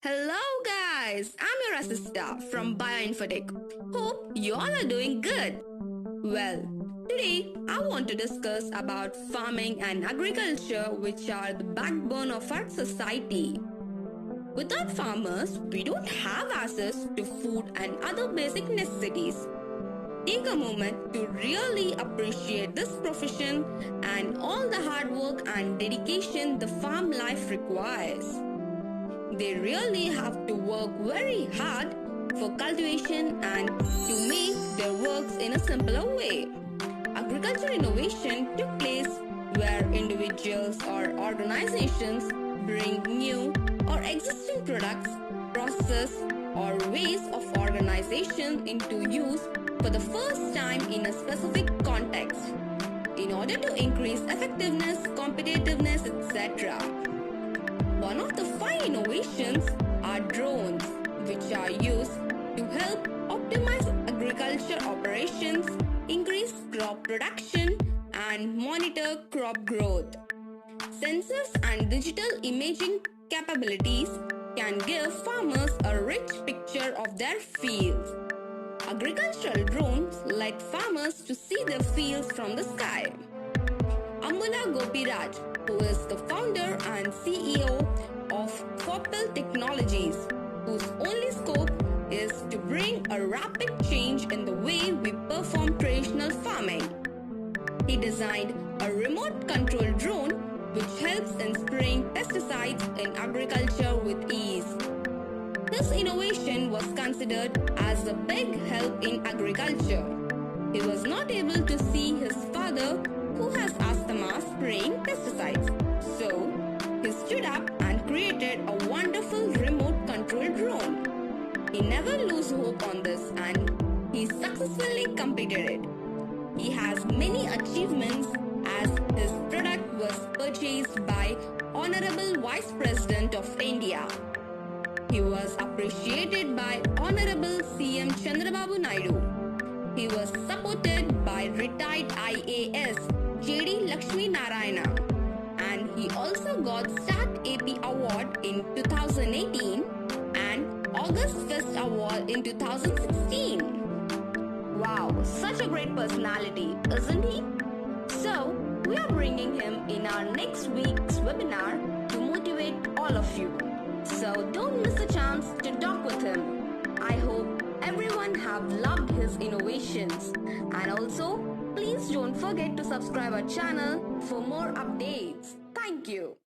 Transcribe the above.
Hello guys, I'm your assistant from pavanbioinfotech. Hope you all are doing good. Well, today I want to discuss about farming and agriculture, which are the backbone of our society. Without farmers, we don't have access to food and other basic necessities. Take a moment to really appreciate this profession and all the hard work and dedication the farm life requires. They really have to work very hard for cultivation and to make their works in a simpler way. Agricultural innovation took place where individuals or organizations bring new or existing products, process, or ways of organization into use for the first time in a specific context in order to increase effectiveness, competitiveness, etc. One of the 5 innovations are drones, which are used to help optimize agriculture operations, increase crop production, and monitor crop growth. Sensors and digital imaging capabilities can give farmers a rich picture of their fields. Agricultural drones let farmers to see their fields from the sky. Webinar-A.Gopi Raja, who is the founder and CEO of Fopple Technologies, whose only scope is to bring a rapid change in the way we perform traditional farming. He designed a remote-controlled drone which helps in spraying pesticides in agriculture with ease. This innovation was considered as a big help in agriculture. He was not able to see his father, who has asthma, spraying pesticides. So, he stood up and created a wonderful remote-controlled drone. He never lose hope on this and he successfully completed it. He has many achievements as his product was purchased by Honorable Vice President of India. He was appreciated by Honorable CM Chandrababu Naidu. He was supported by retired IAS JD Lakshmi Narayana, and he also got Start AP Award in 2018 and August Fest Award in 2016. Wow, such a great personality, isn't he? So, we are bringing him in our next week's webinar to motivate all of you. So, don't miss a chance to talk with him. I hope everyone have loved his innovations, and also please don't forget to subscribe our channel for more updates. Thank you.